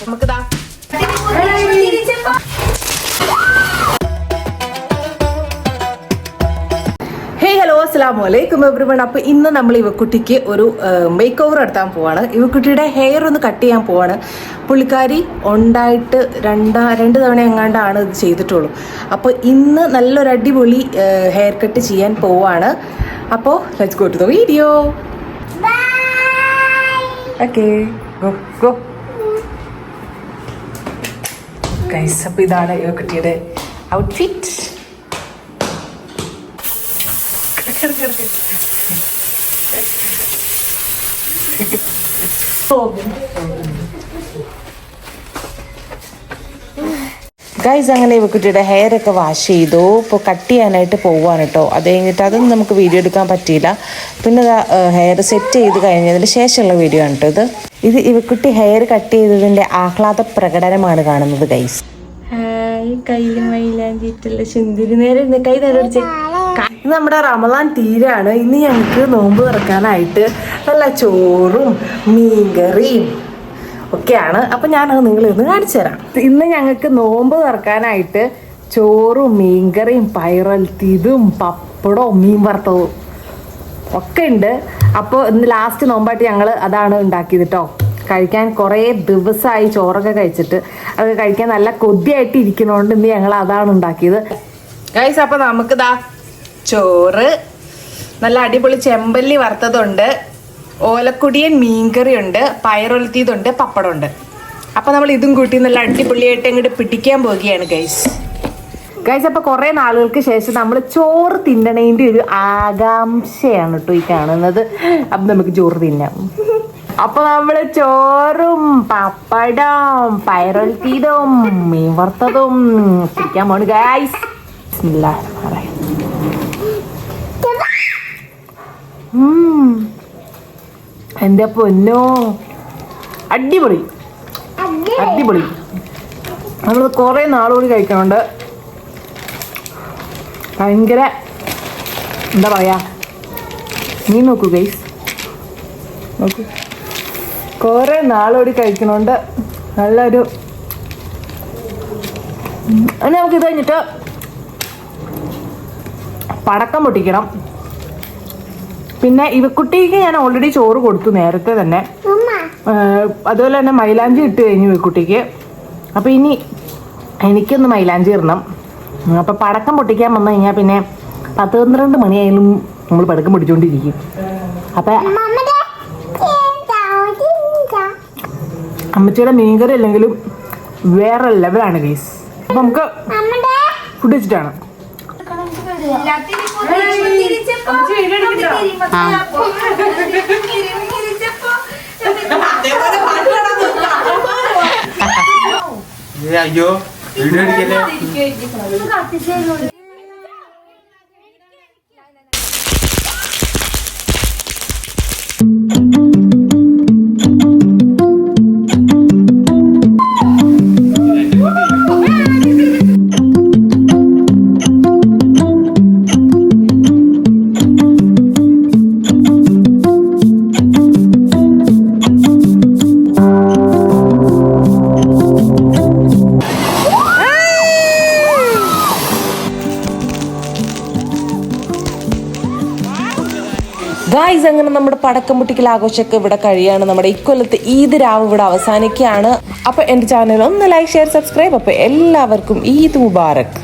നമുക്കിതാ ഹലോ അസ്സലാമു അലൈക്കും എവരിവൺ. അപ്പോൾ ഇന്ന് നമ്മൾ ഇവക്കുട്ടിക്ക് ഒരു മേക്ക് ഓവർ നടത്താൻ പോവാണ്. ഇവക്കുട്ടിയുടെ ഹെയർ ഒന്ന് കട്ട് ചെയ്യാൻ പോവാണ്. പുള്ളിക്കാരി ഉണ്ടായിട്ട് രണ്ട് തവണ എങ്ങാണ്ടാണ് ഇത് ചെയ്തിട്ടുള്ളൂ. അപ്പോൾ ഇന്ന് നല്ലൊരു അടിപൊളി ഹെയർ കട്ട് ചെയ്യാൻ പോവാണ്. അപ്പോൾ let's go to the video. Okay, go go guys. അപ്പോൾ ഇതാണ് ഇവക്കുട്ടിയുടെ ഔട്ട്ഫിറ്റ്. ഗൈസ്, അങ്ങനെ ഇവക്കുട്ടിയുടെ ഹെയർ ഒക്കെ വാഷ് ചെയ്തു. ഇപ്പോൾ കട്ട് ചെയ്യാനായിട്ട് പോവാണ് കേട്ടോ. അത് കഴിഞ്ഞിട്ട് അതൊന്നും നമുക്ക് വീഡിയോ എടുക്കാൻ പറ്റിയില്ല. പിന്നെ ഹെയർ സെറ്റ് ചെയ്ത് കഴിഞ്ഞതിന് ശേഷമുള്ള വീഡിയോ ആണ് കേട്ടോ ഇത്. ഇവക്കുട്ടി ഹെയർ കട്ട് ചെയ്തതിൻ്റെ ആഹ്ലാദ പ്രകടനമാണ് കാണുന്നത് ഗൈസ്. കയ്യിൽ മൈലാഞ്ചിട്ടുള്ള ചുന്തിരി നേരെ കൈ നേരെ. നമ്മുടെ റമദാൻ തീരാണ്. ഇന്ന് ഞങ്ങൾക്ക് നോമ്പ് തുറക്കാനായിട്ട് നല്ല ചോറും മീൻകറിയും ഒക്കെയാണ്. അപ്പം ഞാനത് നിങ്ങളിന്ന് കാണിച്ചു തരാം. ഇന്ന് ഞങ്ങൾക്ക് നോമ്പ് തുറക്കാനായിട്ട് ചോറും മീൻകറിയും പയറൽത്തിയതും പപ്പടവും മീൻ വറുത്തതും ഒക്കെ ഉണ്ട്. അപ്പോൾ ഇന്ന് ലാസ്റ്റ് നോമ്പായിട്ട് ഞങ്ങൾ അതാണ് ഉണ്ടാക്കിയത് കേട്ടോ. കഴിക്കാൻ കുറേ ദിവസമായി ചോറൊക്കെ കഴിച്ചിട്ട്. അത് കഴിക്കാൻ നല്ല കൊതിയായിട്ട് ഇരിക്കുന്നതുകൊണ്ട് ഇന്ന് ഞങ്ങൾ അതാണ് ഉണ്ടാക്കിയത് ഗൈസ്. അപ്പോൾ നമുക്കിതാ ചോറ്, നല്ല അടിപൊളി ചെമ്പല്ലി വറുത്തതുണ്ട്, ഓലക്കുടിയൻ മീൻകറിയുണ്ട്, പയറൊലത്തിയതുണ്ട്, പപ്പടമുണ്ട്. അപ്പോൾ നമ്മൾ ഇതും കൂട്ടി നല്ല അടിപൊളിയായിട്ട് അങ്ങോട്ട് പിടിക്കാൻ പോവുകയാണ് ഗൈസ്. അപ്പോൾ കുറേ നാളുകൾക്ക് ശേഷം നമ്മൾ ചോറ് തിന്നണേൻ്റെ ഒരു ആകാംക്ഷയാണ് കേട്ടോ ഈ കാണുന്നത്. അപ്പം നമുക്ക് ചോറ് തിന്നാം. അപ്പോൾ നമ്മൾ ചോറും പപ്പടം പയറൊലത്തിയതും മീൻ വറുത്തതും പിടിക്കാൻ പോണ് ഗൈസ്. എൻ്റെ പൊന്നോ, അടിപൊളി അടിപൊളി. നമ്മൾ കുറേ നാളുകൂടി കഴിക്കണുണ്ട്. ഭയങ്കര എന്താ പറയാ, നീ നോക്കൂ ഗൈസ്, നോക്കൂ. കുറേ നാളുകൂടി കഴിക്കണോണ്ട് നല്ലൊരു. ഇനി നമുക്ക് ഇത് കഴിഞ്ഞിട്ട് പടക്കം പൊട്ടിക്കണം. പിന്നെ ഇവക്കുട്ടിക്ക് ഞാൻ ഓൾറെഡി ചോറ് കൊടുത്തു നേരത്തെ തന്നെ. അതുപോലെ തന്നെ മൈലാഞ്ചി ഇട്ട് കഴിഞ്ഞു ഇവക്കുട്ടിക്ക്. അപ്പോൾ ഇനി എനിക്കൊന്ന് മൈലാഞ്ചി ഇടണം. അപ്പോൾ പടക്കം പൊട്ടിക്കാൻ വന്നു കഴിഞ്ഞാൽ പിന്നെ 10-12 മണിയായാലും നമ്മൾ പടക്കം പൊട്ടിച്ചുകൊണ്ടിരിക്കും. അപ്പം അമ്മച്ചിയുടെ മീൻകറി അല്ലെങ്കിലും വേറെ ലെവലാണ് ഗൈസ്. അപ്പം നമുക്ക് ഫുഡ് വെച്ചിട്ടാണ്. അയ്യോ വീഡിയോ എടുക്കല്ലേ. ഗായ്സ്, അങ്ങനെ നമ്മുടെ പടക്കം പൊട്ടിക്കൽ ആഘോഷമൊക്കെ ഇവിടെ കഴിയാണ്. നമ്മുടെ ഇക്കൊല്ലത്തെ ഈദ് രാവ് ഇവിടെ അവസാനിക്കുകയാണ്. അപ്പോൾ എൻ്റെ ചാനൽ ഒന്ന് ലൈക്ക് ഷെയർ സബ്സ്ക്രൈബ്. അപ്പോൾ എല്ലാവർക്കും ഈദ് മുബാറക്.